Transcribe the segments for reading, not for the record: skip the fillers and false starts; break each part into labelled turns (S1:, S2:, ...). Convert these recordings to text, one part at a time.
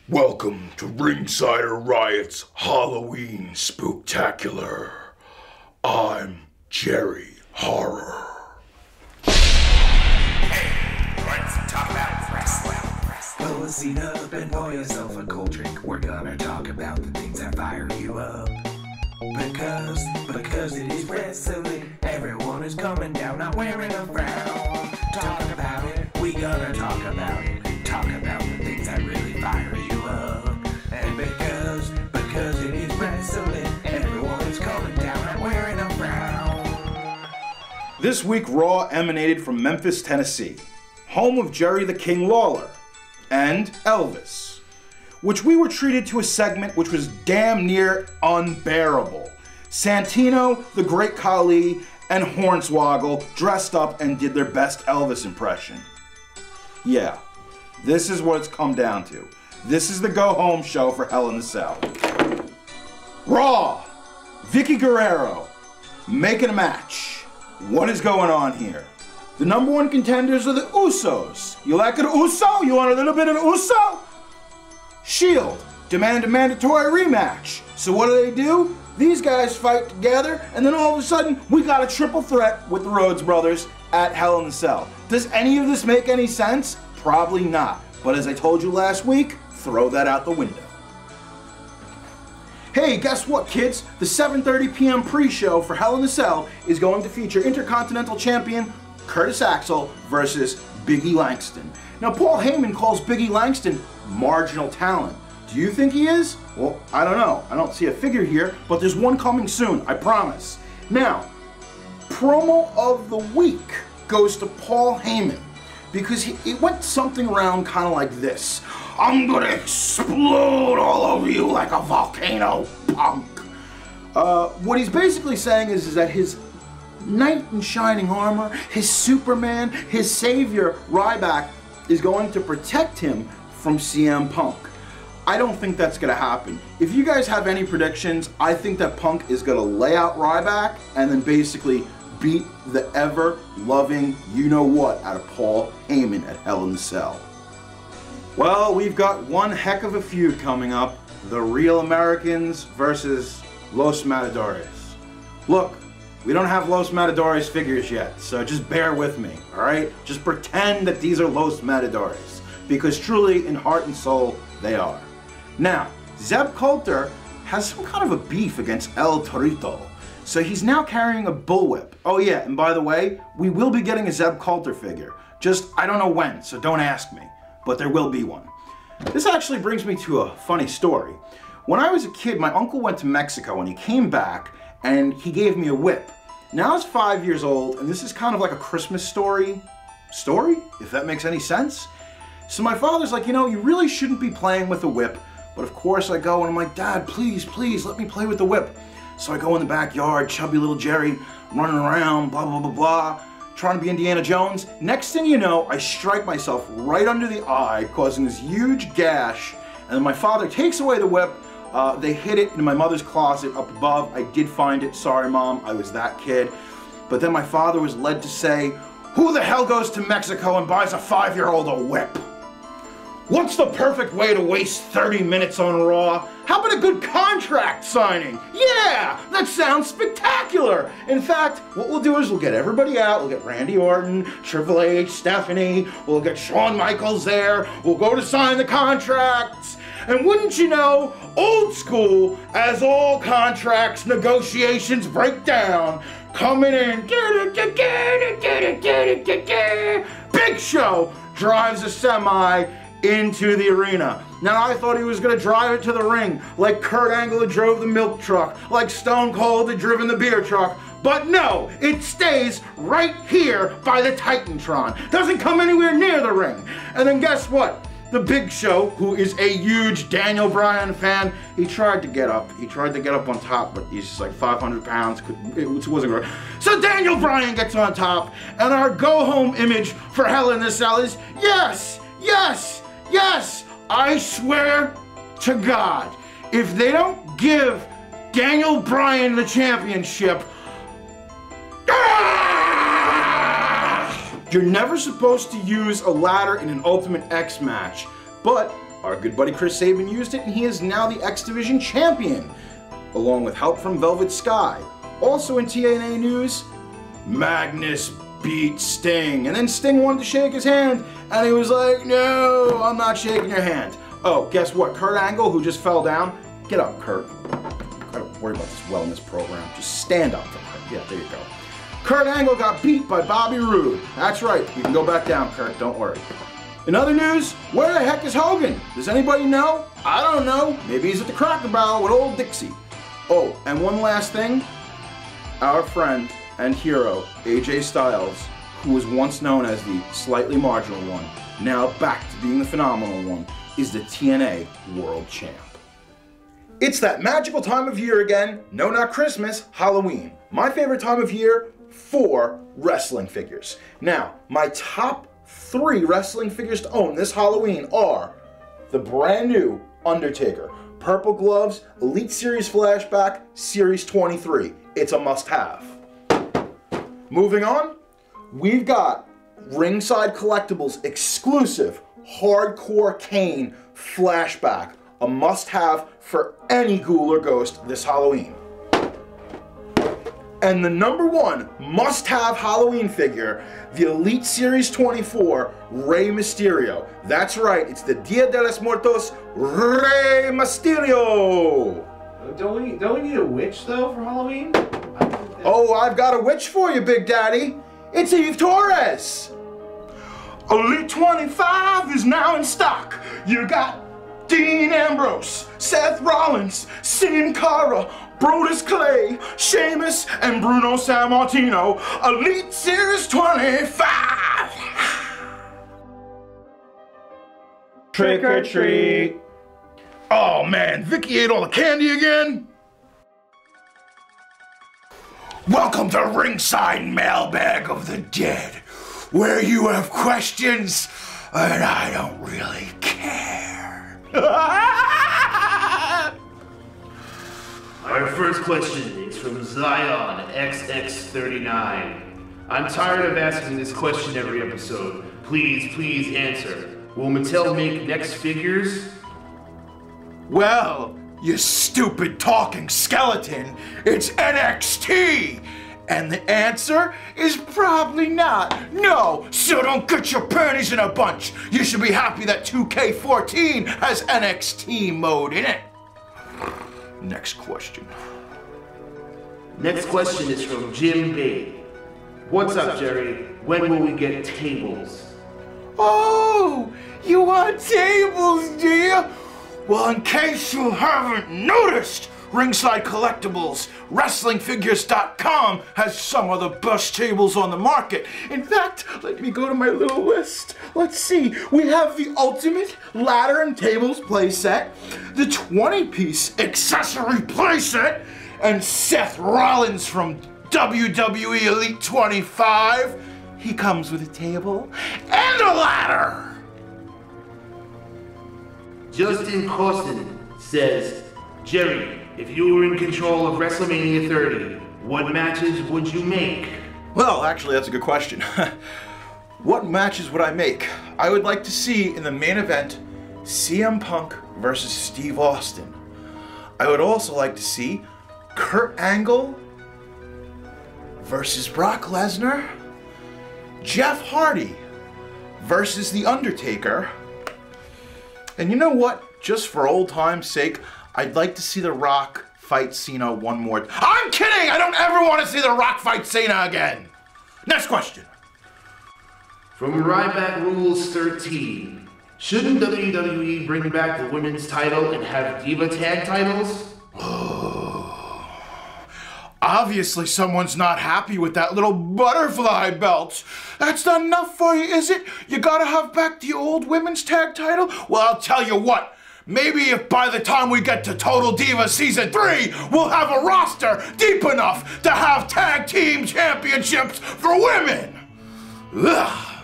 S1: Welcome to Ringside Riot's Halloween Spooktacular. I'm Jerry Horror.
S2: Hey, let's talk about wrestling.
S3: Pull a seat up and pour yourself a cold drink. We're gonna talk about the things that fire you up. Because it is wrestling. Everyone is coming down, not wearing a frown. Talk about it, we gonna talk about it. Talk about the things that really fire you up. And because it is wrestling, everyone is coming down, not wearing a frown.
S4: This week, Raw emanated from Memphis, Tennessee, home of Jerry the King Lawler and Elvis, which we were treated to a segment which was damn near unbearable. Santino, the Great Khali, and Hornswoggle dressed up and did their best Elvis impression. Yeah, this is what it's come down to. This is the go-home show for Hell in a Cell. Raw, Vicky Guerrero, making a match. What is going on here? The number one contenders are the Usos. You like an Uso? You want a little bit of Uso? Shield demand a mandatory rematch. So what do? These guys fight together, and then all of a sudden, we got a triple threat with the Rhodes brothers at Hell in a Cell. Does any of this make any sense? Probably not. But as I told you last week, throw that out the window. Hey, guess what, kids? The 7:30 p.m. pre-show for Hell in a Cell is going to feature Intercontinental Champion Curtis Axel versus Biggie Langston. Now, Paul Heyman calls Biggie Langston marginal talent. Do you think he is? Well, I don't know. I don't see a figure here, but there's one coming soon, I promise. Now, promo of the week goes to Paul Heyman because it went something around kind of like this. I'm gonna explode all over you like a volcano, punk. What he's basically saying is that his knight in shining armor, his Superman, his savior, Ryback, is going to protect him from CM Punk. I don't think that's going to happen. If you guys have any predictions, I think that Punk is going to lay out Ryback and then basically beat the ever-loving you-know-what out of Paul Heyman at Hell in a Cell. Well, we've got one heck of a feud coming up. The Real Americans versus Los Matadores. Look, we don't have Los Matadores figures yet, so just bear with me, alright? Just pretend that these are Los Matadores, because truly, in heart and soul, they are. Now, Zeb Coulter has some kind of a beef against El Torito, so he's now carrying a bullwhip. Oh yeah, and by the way, we will be getting a Zeb Coulter figure. Just, I don't know when, so don't ask me, but there will be one. This actually brings me to a funny story. When I was a kid, my uncle went to Mexico and he came back and he gave me a whip. Now I was 5 years old, and this is kind of like a Christmas story, if that makes any sense. So my father's like, you know, you really shouldn't be playing with a whip. But of course I go and I'm like, Dad, please, please, let me play with the whip. So I go in the backyard, chubby little Jerry, running around, blah, blah, blah, blah, trying to be Indiana Jones. Next thing you know, I strike myself right under the eye, causing this huge gash. And then my father takes away the whip. They hid it in my mother's closet up above. I did find it. Sorry, Mom, I was that kid. But then my father was led to say, who the hell goes to Mexico and buys a 5-year-old a whip? What's the perfect way to waste 30 minutes on Raw? How about a good contract signing? Yeah, that sounds spectacular. In fact, what we'll do is we'll get everybody out. We'll get Randy Orton, Triple H, Stephanie. We'll get Shawn Michaels there. We'll go to sign the contracts. And wouldn't you know, old school, as all contracts negotiations break down, coming in, Big Show drives a semi into the arena. Now I thought he was going to drive it to the ring, like Kurt Angle had drove the milk truck, like Stone Cold had driven the beer truck. But no, it stays right here by the Titantron. Doesn't come anywhere near the ring. And then guess what? The Big Show, who is a huge Daniel Bryan fan, he tried to get up. He tried to get up on top, but he's just like 500 pounds. It wasn't right. So Daniel Bryan gets on top, and our go-home image for Hell in a Cell is, yes, yes, yes, I swear to God, if they don't give Daniel Bryan the championship, you're never supposed to use a ladder in an Ultimate X match, but Our good buddy Chris Sabin used it, and he is now the X Division champion, along with help from Velvet Sky. Also in TNA news, Magnus beat Sting, and then Sting wanted to shake his hand, and he was like, no, I'm not shaking your hand. Oh, guess what? Kurt Angle, who just fell down, get up, Kurt. I don't worry about this wellness program. Just stand up for Kurt. Yeah, there you go. Kurt Angle got beat by Bobby Roode. That's right. You can go back down, Kurt. Don't worry. In other news, where the heck is Hogan? Does anybody know? I don't know. Maybe he's at the Cracker Barrel with old Dixie. Oh, and one last thing. Our friend and hero, AJ Styles, who was once known as the slightly marginal one, now back to being the phenomenal one, is the TNA World Champ. It's that magical time of year again. No, not Christmas, Halloween. My favorite time of year for wrestling figures. Now, my top 3 wrestling figures to own this Halloween are the brand new Undertaker, Purple Gloves, Elite Series Flashback, Series 23. It's a must-have. Moving on, we've got Ringside Collectibles exclusive Hardcore Kane Flashback, a must-have for any ghoul or ghost this Halloween. And the #1 must-have Halloween figure, the Elite Series 24 Rey Mysterio. That's right, it's the Dia de los Muertos Rey Mysterio.
S5: Don't we need a witch though for Halloween?
S4: Oh, I've got a witch for you, Big Daddy. It's Eve Torres. Elite 25 is now in stock. You got Dean Ambrose, Seth Rollins, Sin Cara, Brodus Clay, Sheamus, and Bruno Sammartino. Elite Series 25!
S5: Trick or treat.
S1: Oh man, Vicky ate all the candy again? Welcome to Ringside Mailbag of the Dead, where you have questions and I don't really care.
S6: Our first question is from Zion XX39. I'm tired of asking this question every episode. Please answer. Will Mattel make next figures?
S1: Well, you stupid talking skeleton, it's NXT! And the answer is probably not. No, so don't get your panties in a bunch. You should be happy that 2K14 has NXT mode in it. Next question.
S6: Next question is from Jim Bate. What's up, Jerry? When will we get tables?
S1: Oh, you want tables, do you? Well, in case you haven't noticed, Ringside Collectibles, WrestlingFigures.com has some of the best tables on the market. In fact, let me go to my little list. Let's see. We have the Ultimate Ladder and Tables playset, the 20-piece accessory playset, and Seth Rollins from WWE Elite 25. He comes with a table and a ladder.
S6: Justin Corson says, Jerry, if you were in control of WrestleMania 30, what matches would you make?
S1: Well, actually, that's a good question. What matches would I make? I would like to see in the main event CM Punk versus Steve Austin. I would also like to see Kurt Angle versus Brock Lesnar, Jeff Hardy versus The Undertaker, and you know what? Just for old time's sake, I'd like to see The Rock fight Cena one more time. I'm kidding! I don't ever want to see The Rock fight Cena again! Next question.
S6: From Ryback Rules 13, shouldn't WWE bring back the women's title and have Diva tag titles?
S1: Obviously someone's not happy with that little butterfly belt. That's not enough for you, is it? You gotta have back the old women's tag title? Well, I'll tell you what. Maybe if by the time we get to Total Diva Season 3, we'll have a roster deep enough to have tag team championships for women. Ugh.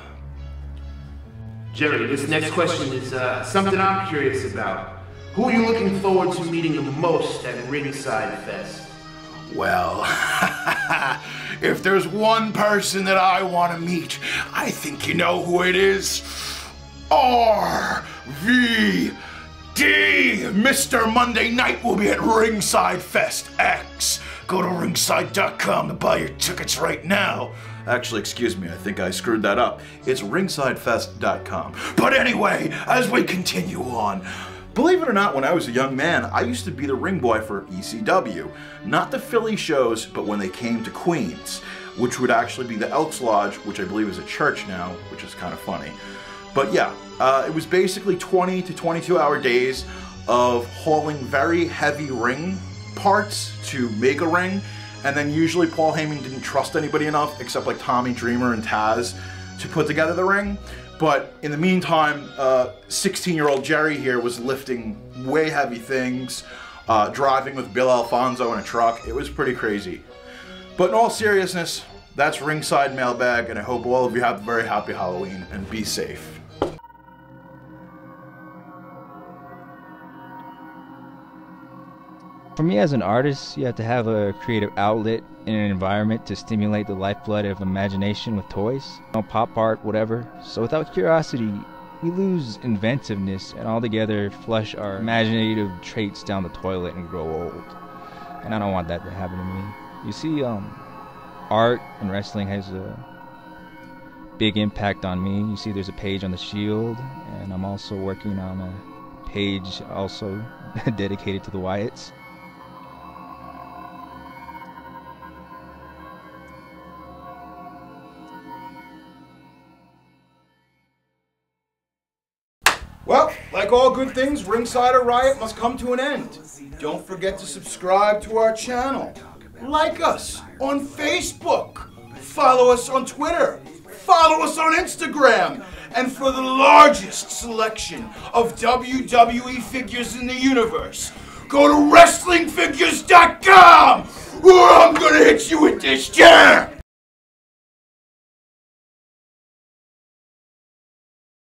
S6: Jerry, this next question is something I'm curious about. Who are you looking forward to meeting the most at Ringside Fest?
S1: Well, if there's one person that I want to meet, I think you know who it is. RVD. Mr. Monday Night will be at Ringside Fest X. Go to ringside.com to buy your tickets right now. Actually, excuse me, I think I screwed that up. It's ringsidefest.com. But anyway, as we continue on, believe it or not, when I was a young man, I used to be the ring boy for ECW. Not the Philly shows, but when they came to Queens, which would actually be the Elks Lodge, which I believe is a church now, which is kind of funny. But yeah, it was basically 20 to 22 hour days of hauling very heavy ring parts to make a ring, and then usually Paul Heyman didn't trust anybody enough, except like Tommy Dreamer and Taz, to put together the ring. But in the meantime, 16-year-old Jerry here was lifting way heavy things, driving with Bill Alfonso in a truck. It was pretty crazy. But in all seriousness, that's Ringside Mailbag, and I hope all of you have a very happy Halloween and be safe.
S7: For me as an artist, you have to have a creative outlet in an environment to stimulate the lifeblood of imagination with toys, pop art, whatever. So without curiosity, we lose inventiveness and altogether flush our imaginative traits down the toilet and grow old. And I don't want that to happen to me. You see, art and wrestling has a big impact on me. You see there's a page on the Shield, and I'm also working on a page also dedicated to the Wyatts.
S4: Well, like all good things, Ringside or Riot must come to an end. Don't forget to subscribe to our channel. Like us on Facebook. Follow us on Twitter. Follow us on Instagram. And for the largest selection of WWE figures in the universe, go to WrestlingFigures.com, or I'm gonna hit you with this chair!